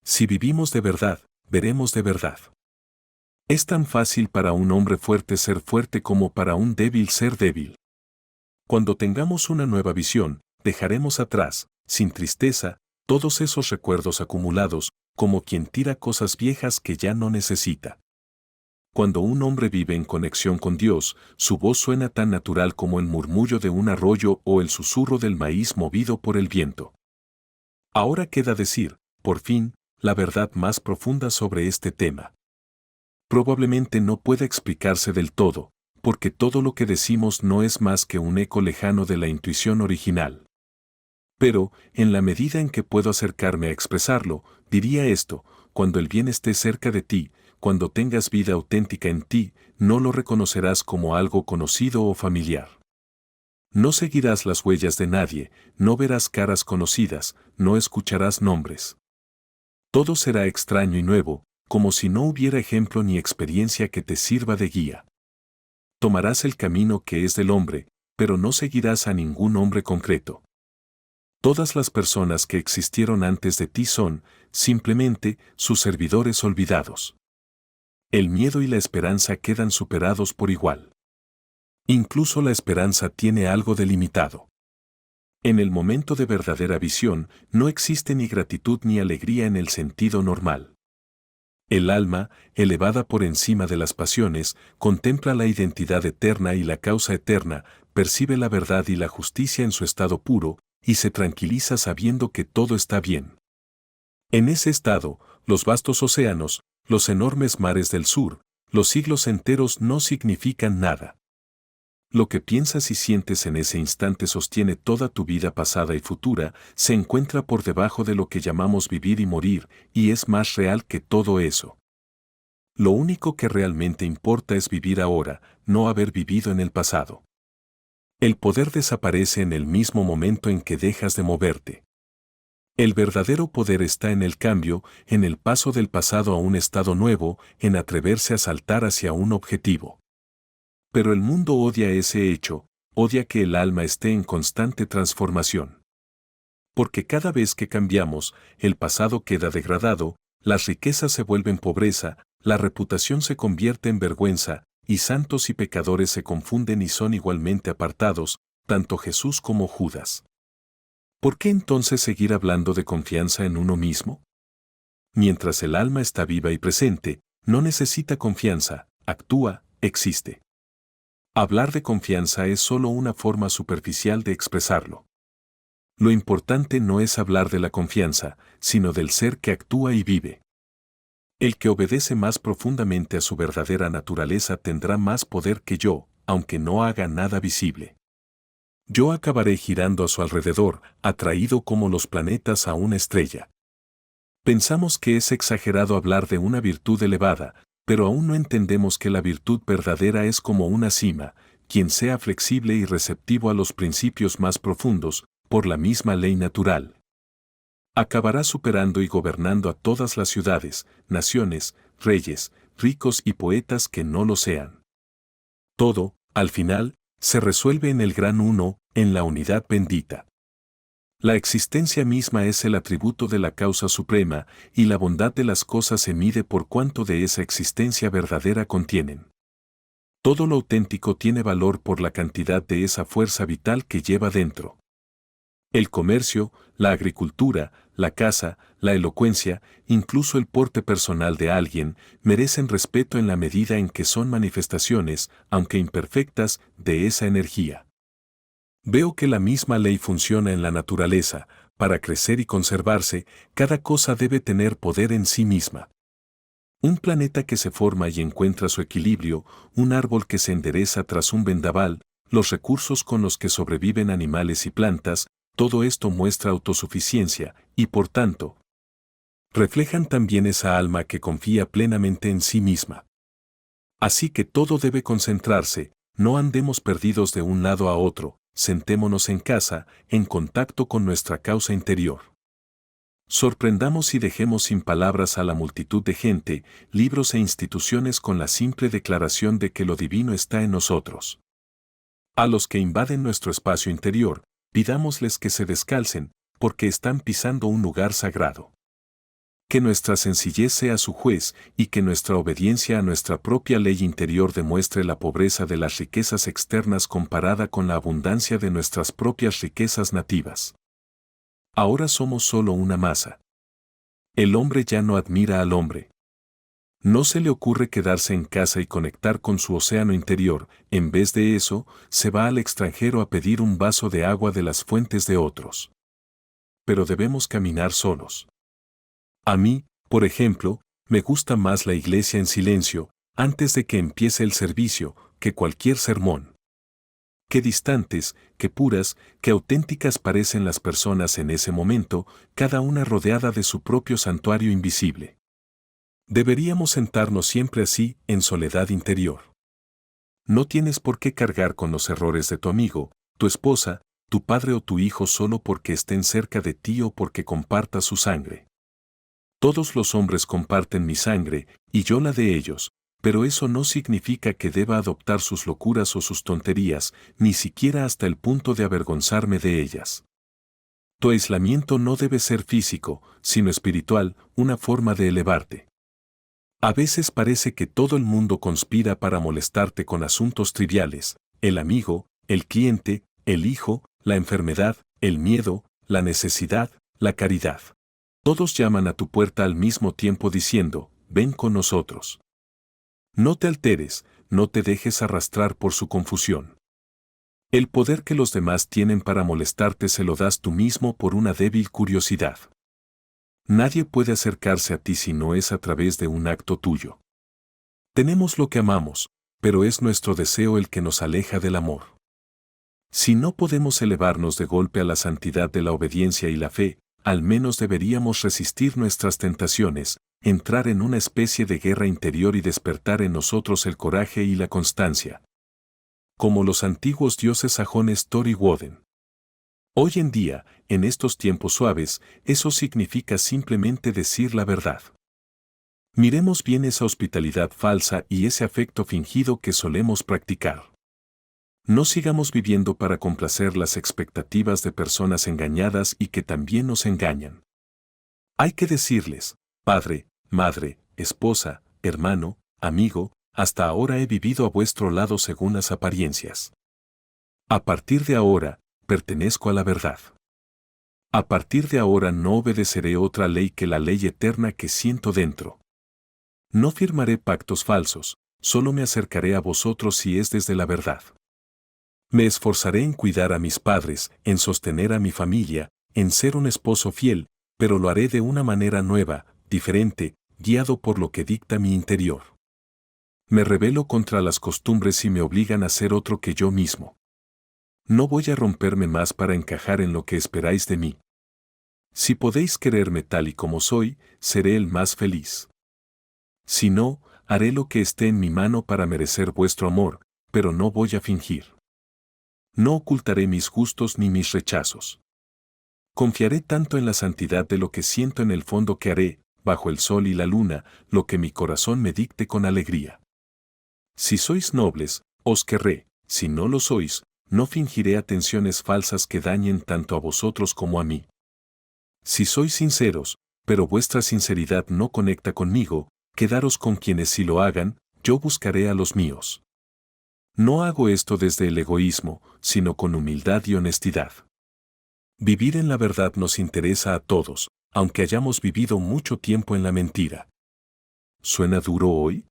Si vivimos de verdad, veremos de verdad. Es tan fácil para un hombre fuerte ser fuerte como para un débil ser débil. Cuando tengamos una nueva visión, dejaremos atrás, sin tristeza, todos esos recuerdos acumulados, como quien tira cosas viejas que ya no necesita. Cuando un hombre vive en conexión con Dios, su voz suena tan natural como el murmullo de un arroyo o el susurro del maíz movido por el viento. Ahora queda decir, por fin, la verdad más profunda sobre este tema. Probablemente no pueda explicarse del todo, porque todo lo que decimos no es más que un eco lejano de la intuición original. Pero, en la medida en que puedo acercarme a expresarlo, diría esto: cuando el bien esté cerca de ti, cuando tengas vida auténtica en ti, no lo reconocerás como algo conocido o familiar. No seguirás las huellas de nadie, no verás caras conocidas, no escucharás nombres. Todo será extraño y nuevo, como si no hubiera ejemplo ni experiencia que te sirva de guía. Tomarás el camino que es del hombre, pero no seguirás a ningún hombre concreto. Todas las personas que existieron antes de ti son, simplemente, sus servidores olvidados. El miedo y la esperanza quedan superados por igual. Incluso la esperanza tiene algo delimitado. En el momento de verdadera visión, no existe ni gratitud ni alegría en el sentido normal. El alma, elevada por encima de las pasiones, contempla la identidad eterna y la causa eterna, percibe la verdad y la justicia en su estado puro, y se tranquiliza sabiendo que todo está bien. En ese estado, los vastos océanos, los enormes mares del sur, los siglos enteros no significan nada. Lo que piensas y sientes en ese instante sostiene toda tu vida pasada y futura, se encuentra por debajo de lo que llamamos vivir y morir, y es más real que todo eso. Lo único que realmente importa es vivir ahora, no haber vivido en el pasado. El poder desaparece en el mismo momento en que dejas de moverte. El verdadero poder está en el cambio, en el paso del pasado a un estado nuevo, en atreverse a saltar hacia un objetivo. Pero el mundo odia ese hecho, odia que el alma esté en constante transformación. Porque cada vez que cambiamos, el pasado queda degradado, las riquezas se vuelven pobreza, la reputación se convierte en vergüenza, y santos y pecadores se confunden y son igualmente apartados, tanto Jesús como Judas. ¿Por qué entonces seguir hablando de confianza en uno mismo? Mientras el alma está viva y presente, no necesita confianza, actúa, existe. Hablar de confianza es solo una forma superficial de expresarlo. Lo importante no es hablar de la confianza, sino del ser que actúa y vive. El que obedece más profundamente a su verdadera naturaleza tendrá más poder que yo, aunque no haga nada visible. Yo acabaré girando a su alrededor, atraído como los planetas a una estrella. Pensamos que es exagerado hablar de una virtud elevada, pero aún no entendemos que la virtud verdadera es como una cima, quien sea flexible y receptivo a los principios más profundos, por la misma ley natural. Acabará superando y gobernando a todas las ciudades, naciones, reyes, ricos y poetas que no lo sean. Todo, al final, se resuelve en el gran uno, en la unidad bendita. La existencia misma es el atributo de la causa suprema, y la bondad de las cosas se mide por cuánto de esa existencia verdadera contienen. Todo lo auténtico tiene valor por la cantidad de esa fuerza vital que lleva dentro. El comercio, la agricultura, la caza, la elocuencia, incluso el porte personal de alguien, merecen respeto en la medida en que son manifestaciones, aunque imperfectas, de esa energía. Veo que la misma ley funciona en la naturaleza. Para crecer y conservarse, cada cosa debe tener poder en sí misma. Un planeta que se forma y encuentra su equilibrio, un árbol que se endereza tras un vendaval, los recursos con los que sobreviven animales y plantas, todo esto muestra autosuficiencia, y por tanto, reflejan también esa alma que confía plenamente en sí misma. Así que todo debe concentrarse, no andemos perdidos de un lado a otro, sentémonos en casa, en contacto con nuestra causa interior. Sorprendamos y dejemos sin palabras a la multitud de gente, libros e instituciones con la simple declaración de que lo divino está en nosotros. A los que invaden nuestro espacio interior, pidámosles que se descalcen, porque están pisando un lugar sagrado. Que nuestra sencillez sea su juez y que nuestra obediencia a nuestra propia ley interior demuestre la pobreza de las riquezas externas comparada con la abundancia de nuestras propias riquezas nativas. Ahora somos solo una masa. El hombre ya no admira al hombre. No se le ocurre quedarse en casa y conectar con su océano interior, en vez de eso, se va al extranjero a pedir un vaso de agua de las fuentes de otros. Pero debemos caminar solos. A mí, por ejemplo, me gusta más la iglesia en silencio, antes de que empiece el servicio, que cualquier sermón. Qué distantes, qué puras, qué auténticas parecen las personas en ese momento, cada una rodeada de su propio santuario invisible. Deberíamos sentarnos siempre así, en soledad interior. No tienes por qué cargar con los errores de tu amigo, tu esposa, tu padre o tu hijo solo porque estén cerca de ti o porque compartas su sangre. Todos los hombres comparten mi sangre, y yo la de ellos, pero eso no significa que deba adoptar sus locuras o sus tonterías, ni siquiera hasta el punto de avergonzarme de ellas. Tu aislamiento no debe ser físico, sino espiritual, una forma de elevarte. A veces parece que todo el mundo conspira para molestarte con asuntos triviales, el amigo, el cliente, el hijo, la enfermedad, el miedo, la necesidad, la caridad. Todos llaman a tu puerta al mismo tiempo diciendo, ven con nosotros. No te alteres, no te dejes arrastrar por su confusión. El poder que los demás tienen para molestarte se lo das tú mismo por una débil curiosidad. Nadie puede acercarse a ti si no es a través de un acto tuyo. Tenemos lo que amamos, pero es nuestro deseo el que nos aleja del amor. Si no podemos elevarnos de golpe a la santidad de la obediencia y la fe, al menos deberíamos resistir nuestras tentaciones, entrar en una especie de guerra interior y despertar en nosotros el coraje y la constancia. Como los antiguos dioses sajones Thor y Woden. Hoy en día, en estos tiempos suaves, eso significa simplemente decir la verdad. Miremos bien esa hospitalidad falsa y ese afecto fingido que solemos practicar. No sigamos viviendo para complacer las expectativas de personas engañadas y que también nos engañan. Hay que decirles, padre, madre, esposa, hermano, amigo, hasta ahora he vivido a vuestro lado según las apariencias. A partir de ahora, pertenezco a la verdad. A partir de ahora no obedeceré otra ley que la ley eterna que siento dentro. No firmaré pactos falsos, solo me acercaré a vosotros si es desde la verdad. Me esforzaré en cuidar a mis padres, en sostener a mi familia, en ser un esposo fiel, pero lo haré de una manera nueva, diferente, guiado por lo que dicta mi interior. Me rebelo contra las costumbres y me obligan a ser otro que yo mismo. No voy a romperme más para encajar en lo que esperáis de mí. Si podéis quererme tal y como soy, seré el más feliz. Si no, haré lo que esté en mi mano para merecer vuestro amor, pero no voy a fingir. No ocultaré mis gustos ni mis rechazos. Confiaré tanto en la santidad de lo que siento en el fondo que haré, bajo el sol y la luna, lo que mi corazón me dicte con alegría. Si sois nobles, os querré, si no lo sois, no fingiré atenciones falsas que dañen tanto a vosotros como a mí. Si sois sinceros, pero vuestra sinceridad no conecta conmigo, quedaros con quienes sí lo hagan, yo buscaré a los míos. No hago esto desde el egoísmo, sino con humildad y honestidad. Vivir en la verdad nos interesa a todos, aunque hayamos vivido mucho tiempo en la mentira. ¿Suena duro hoy?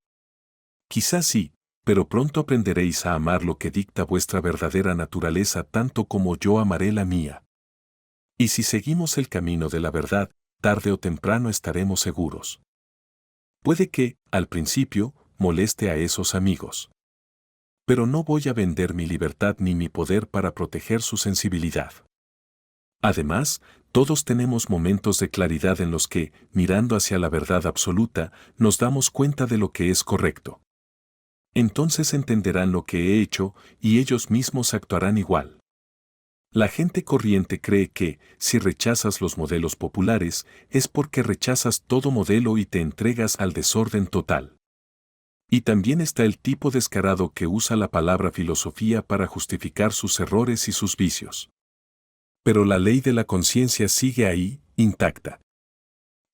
Quizás sí, pero pronto aprenderéis a amar lo que dicta vuestra verdadera naturaleza tanto como yo amaré la mía. Y si seguimos el camino de la verdad, tarde o temprano estaremos seguros. Puede que, al principio, moleste a esos amigos. Pero no voy a vender mi libertad ni mi poder para proteger su sensibilidad. Además, todos tenemos momentos de claridad en los que, mirando hacia la verdad absoluta, nos damos cuenta de lo que es correcto. Entonces entenderán lo que he hecho y ellos mismos actuarán igual. La gente corriente cree que, si rechazas los modelos populares, es porque rechazas todo modelo y te entregas al desorden total. Y también está el tipo descarado que usa la palabra filosofía para justificar sus errores y sus vicios. Pero la ley de la conciencia sigue ahí, intacta.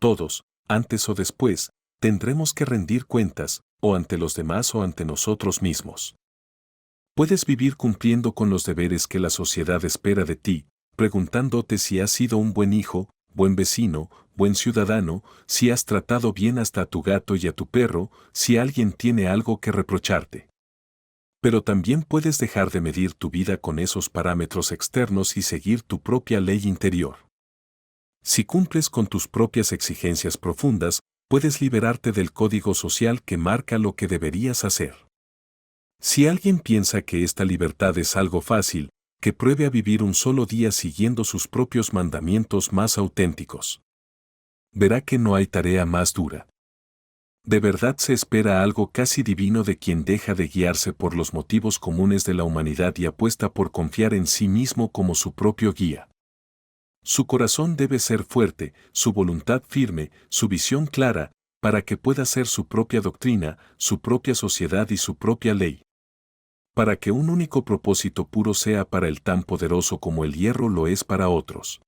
Todos, antes o después, tendremos que rendir cuentas, o ante los demás o ante nosotros mismos. Puedes vivir cumpliendo con los deberes que la sociedad espera de ti, preguntándote si has sido un buen hijo, buen vecino, buen ciudadano, si has tratado bien hasta a tu gato y a tu perro, si alguien tiene algo que reprocharte. Pero también puedes dejar de medir tu vida con esos parámetros externos y seguir tu propia ley interior. Si cumples con tus propias exigencias profundas, puedes liberarte del código social que marca lo que deberías hacer. Si alguien piensa que esta libertad es algo fácil, que pruebe a vivir un solo día siguiendo sus propios mandamientos más auténticos. Verá que no hay tarea más dura. De verdad se espera algo casi divino de quien deja de guiarse por los motivos comunes de la humanidad y apuesta por confiar en sí mismo como su propio guía. Su corazón debe ser fuerte, su voluntad firme, su visión clara, para que pueda ser su propia doctrina, su propia sociedad y su propia ley. Para que un único propósito puro sea para él tan poderoso como el hierro lo es para otros.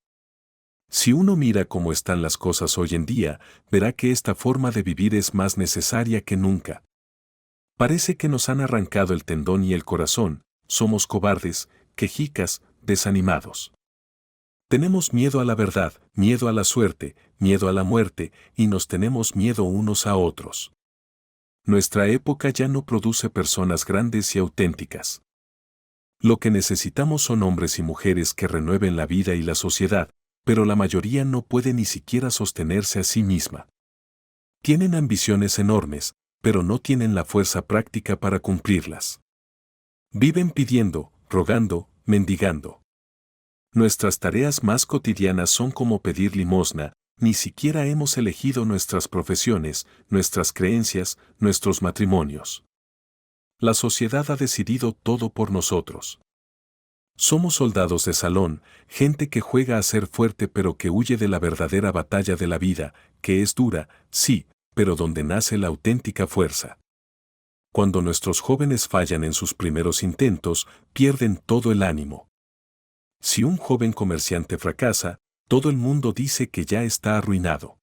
Si uno mira cómo están las cosas hoy en día, verá que esta forma de vivir es más necesaria que nunca. Parece que nos han arrancado el tendón y el corazón, somos cobardes, quejicas, desanimados. Tenemos miedo a la verdad, miedo a la suerte, miedo a la muerte, y nos tenemos miedo unos a otros. Nuestra época ya no produce personas grandes y auténticas. Lo que necesitamos son hombres y mujeres que renueven la vida y la sociedad, pero la mayoría no puede ni siquiera sostenerse a sí misma. Tienen ambiciones enormes, pero no tienen la fuerza práctica para cumplirlas. Viven pidiendo, rogando, mendigando. Nuestras tareas más cotidianas son como pedir limosna, ni siquiera hemos elegido nuestras profesiones, nuestras creencias, nuestros matrimonios. La sociedad ha decidido todo por nosotros. Somos soldados de salón, gente que juega a ser fuerte pero que huye de la verdadera batalla de la vida, que es dura, sí, pero donde nace la auténtica fuerza. Cuando nuestros jóvenes fallan en sus primeros intentos, pierden todo el ánimo. Si un joven comerciante fracasa, todo el mundo dice que ya está arruinado.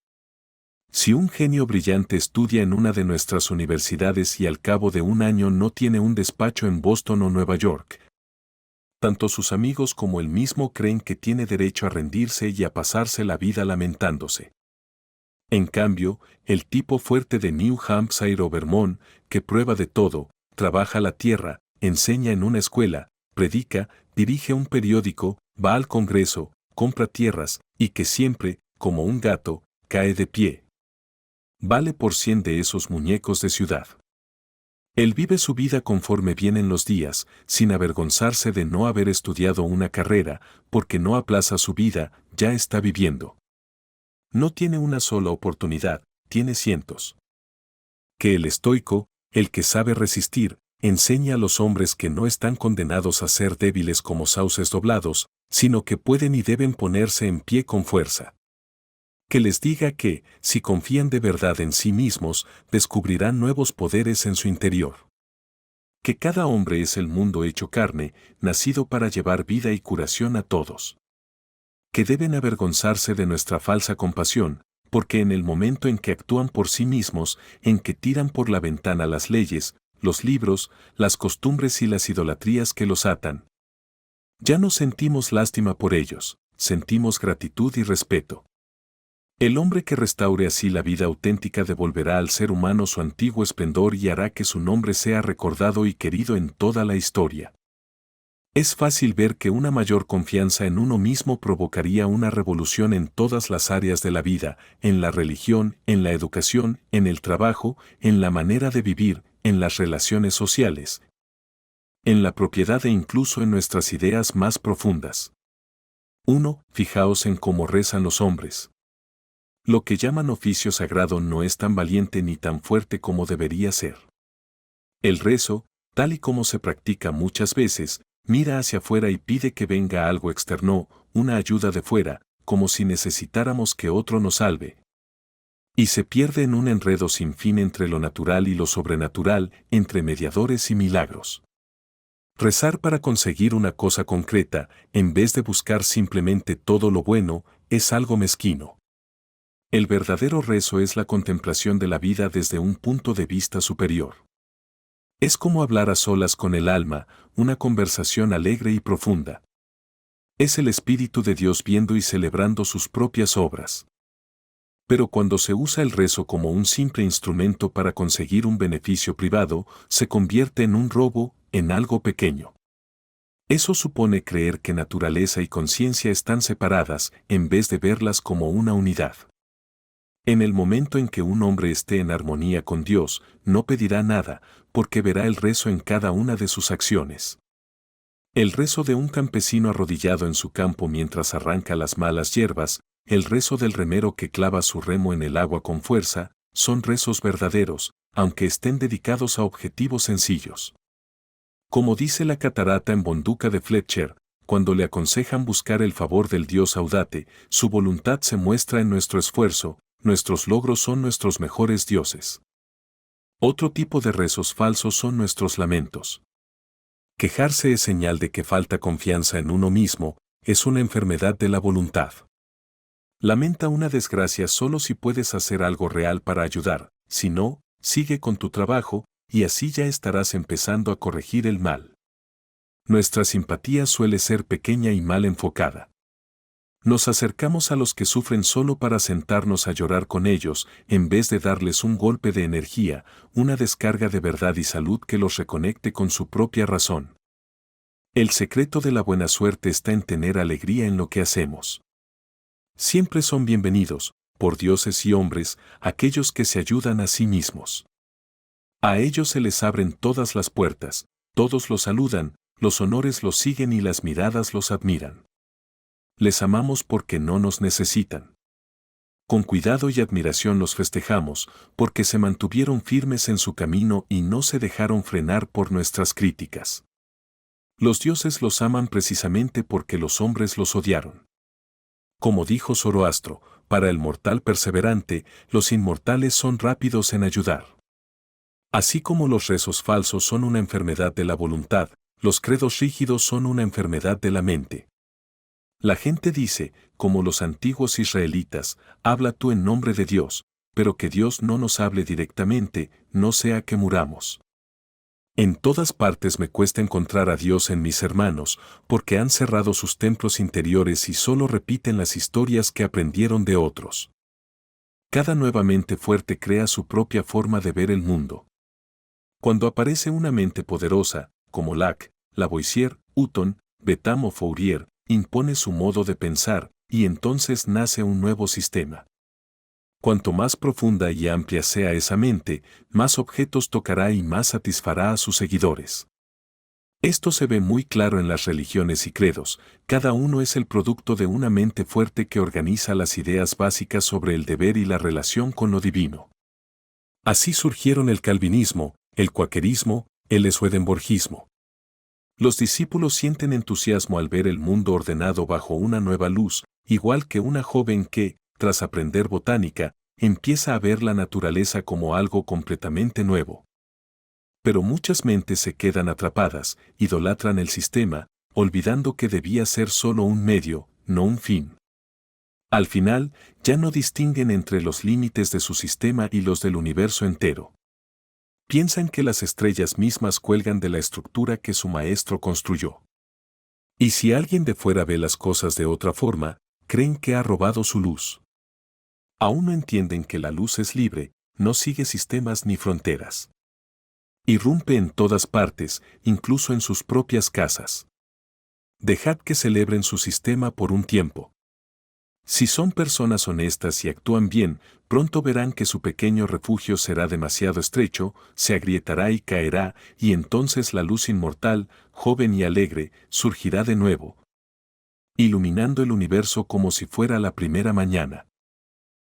Si un genio brillante estudia en una de nuestras universidades y al cabo de un año no tiene un despacho en Boston o Nueva York, tanto sus amigos como él mismo creen que tiene derecho a rendirse y a pasarse la vida lamentándose. En cambio, el tipo fuerte de New Hampshire o Vermont, que prueba de todo, trabaja la tierra, enseña en una escuela, predica, dirige un periódico, va al Congreso, compra tierras, y que siempre, como un gato, cae de pie. Vale por 100 de esos muñecos de ciudad. Él vive su vida conforme vienen los días, sin avergonzarse de no haber estudiado una carrera, porque no aplaza su vida, ya está viviendo. No tiene una sola oportunidad, tiene cientos. Que el estoico, el que sabe resistir, enseña a los hombres que no están condenados a ser débiles como sauces doblados, sino que pueden y deben ponerse en pie con fuerza. Que les diga que, si confían de verdad en sí mismos, descubrirán nuevos poderes en su interior. Que cada hombre es el mundo hecho carne, nacido para llevar vida y curación a todos. Que deben avergonzarse de nuestra falsa compasión, porque en el momento en que actúan por sí mismos, en que tiran por la ventana las leyes, los libros, las costumbres y las idolatrías que los atan, ya no sentimos lástima por ellos, sentimos gratitud y respeto. El hombre que restaure así la vida auténtica devolverá al ser humano su antiguo esplendor y hará que su nombre sea recordado y querido en toda la historia. Es fácil ver que una mayor confianza en uno mismo provocaría una revolución en todas las áreas de la vida, en la religión, en la educación, en el trabajo, en la manera de vivir, en las relaciones sociales, en la propiedad e incluso en nuestras ideas más profundas. 1. Fijaos en cómo rezan los hombres. Lo que llaman oficio sagrado no es tan valiente ni tan fuerte como debería ser. El rezo, tal y como se practica muchas veces, mira hacia afuera y pide que venga algo externo, una ayuda de fuera, como si necesitáramos que otro nos salve. Y se pierde en un enredo sin fin entre lo natural y lo sobrenatural, entre mediadores y milagros. Rezar para conseguir una cosa concreta, en vez de buscar simplemente todo lo bueno, es algo mezquino. El verdadero rezo es la contemplación de la vida desde un punto de vista superior. Es como hablar a solas con el alma, una conversación alegre y profunda. Es el Espíritu de Dios viendo y celebrando sus propias obras. Pero cuando se usa el rezo como un simple instrumento para conseguir un beneficio privado, se convierte en un robo, en algo pequeño. Eso supone creer que naturaleza y conciencia están separadas, en vez de verlas como una unidad. En el momento en que un hombre esté en armonía con Dios, no pedirá nada, porque verá el rezo en cada una de sus acciones. El rezo de un campesino arrodillado en su campo mientras arranca las malas hierbas, el rezo del remero que clava su remo en el agua con fuerza, son rezos verdaderos, aunque estén dedicados a objetivos sencillos. Como dice la catarata en Bonduca de Fletcher, cuando le aconsejan buscar el favor del Dios Audate, su voluntad se muestra en nuestro esfuerzo, nuestros logros son nuestros mejores dioses. Otro tipo de rezos falsos son nuestros lamentos. Quejarse es señal de que falta confianza en uno mismo, es una enfermedad de la voluntad. Lamenta una desgracia solo si puedes hacer algo real para ayudar, si no, sigue con tu trabajo, y así ya estarás empezando a corregir el mal. Nuestra simpatía suele ser pequeña y mal enfocada. Nos acercamos a los que sufren solo para sentarnos a llorar con ellos, en vez de darles un golpe de energía, una descarga de verdad y salud que los reconecte con su propia razón. El secreto de la buena suerte está en tener alegría en lo que hacemos. Siempre son bienvenidos, por dioses y hombres, aquellos que se ayudan a sí mismos. A ellos se les abren todas las puertas, todos los saludan, los honores los siguen y las miradas los admiran. Les amamos porque no nos necesitan. Con cuidado y admiración los festejamos, porque se mantuvieron firmes en su camino y no se dejaron frenar por nuestras críticas. Los dioses los aman precisamente porque los hombres los odiaron. Como dijo Zoroastro, para el mortal perseverante, los inmortales son rápidos en ayudar. Así como los rezos falsos son una enfermedad de la voluntad, los credos rígidos son una enfermedad de la mente. La gente dice, como los antiguos israelitas, habla tú en nombre de Dios, pero que Dios no nos hable directamente, no sea que muramos. En todas partes me cuesta encontrar a Dios en mis hermanos, porque han cerrado sus templos interiores y solo repiten las historias que aprendieron de otros. Cada nueva mente fuerte crea su propia forma de ver el mundo. Cuando aparece una mente poderosa, como Locke, Lavoisier, Hutton, Bentham o Fourier, impone su modo de pensar, y entonces nace un nuevo sistema. Cuanto más profunda y amplia sea esa mente, más objetos tocará y más satisfará a sus seguidores. Esto se ve muy claro en las religiones y credos, cada uno es el producto de una mente fuerte que organiza las ideas básicas sobre el deber y la relación con lo divino. Así surgieron el calvinismo, el cuakerismo, el swedenborgismo. Los discípulos sienten entusiasmo al ver el mundo ordenado bajo una nueva luz, igual que una joven que, tras aprender botánica, empieza a ver la naturaleza como algo completamente nuevo. Pero muchas mentes se quedan atrapadas, idolatran el sistema, olvidando que debía ser solo un medio, no un fin. Al final, ya no distinguen entre los límites de su sistema y los del universo entero. Piensan que las estrellas mismas cuelgan de la estructura que su maestro construyó. Y si alguien de fuera ve las cosas de otra forma, creen que ha robado su luz. Aún no entienden que la luz es libre, no sigue sistemas ni fronteras. Irrumpe en todas partes, incluso en sus propias casas. Dejad que celebren su sistema por un tiempo. Si son personas honestas y actúan bien, pronto verán que su pequeño refugio será demasiado estrecho, se agrietará y caerá, y entonces la luz inmortal, joven y alegre, surgirá de nuevo, iluminando el universo como si fuera la primera mañana.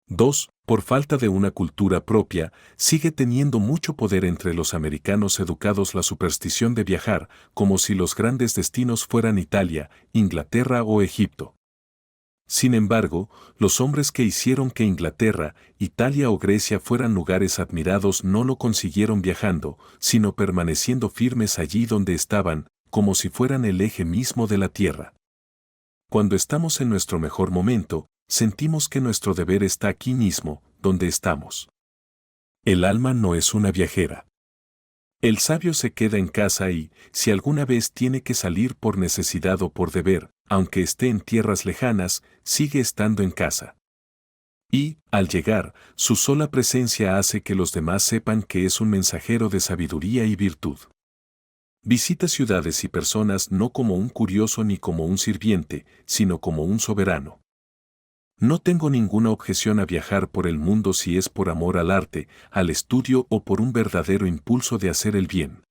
2. Por falta de una cultura propia, sigue teniendo mucho poder entre los americanos educados la superstición de viajar, como si los grandes destinos fueran Italia, Inglaterra o Egipto. Sin embargo, los hombres que hicieron que Inglaterra, Italia o Grecia fueran lugares admirados no lo consiguieron viajando, sino permaneciendo firmes allí donde estaban, como si fueran el eje mismo de la tierra. Cuando estamos en nuestro mejor momento, sentimos que nuestro deber está aquí mismo, donde estamos. El alma no es una viajera. El sabio se queda en casa y, si alguna vez tiene que salir por necesidad o por deber, aunque esté en tierras lejanas, sigue estando en casa. Y, al llegar, su sola presencia hace que los demás sepan que es un mensajero de sabiduría y virtud. Visita ciudades y personas no como un curioso ni como un sirviente, sino como un soberano. No tengo ninguna objeción a viajar por el mundo si es por amor al arte, al estudio o por un verdadero impulso de hacer el bien.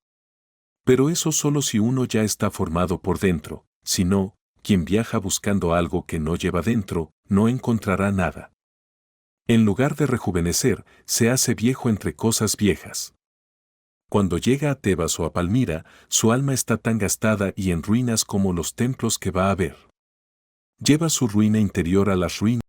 Pero eso solo si uno ya está formado por dentro, si no, quien viaja buscando algo que no lleva dentro, no encontrará nada. En lugar de rejuvenecer, se hace viejo entre cosas viejas. Cuando llega a Tebas o a Palmira, su alma está tan gastada y en ruinas como los templos que va a ver. Lleva su ruina interior a las ruinas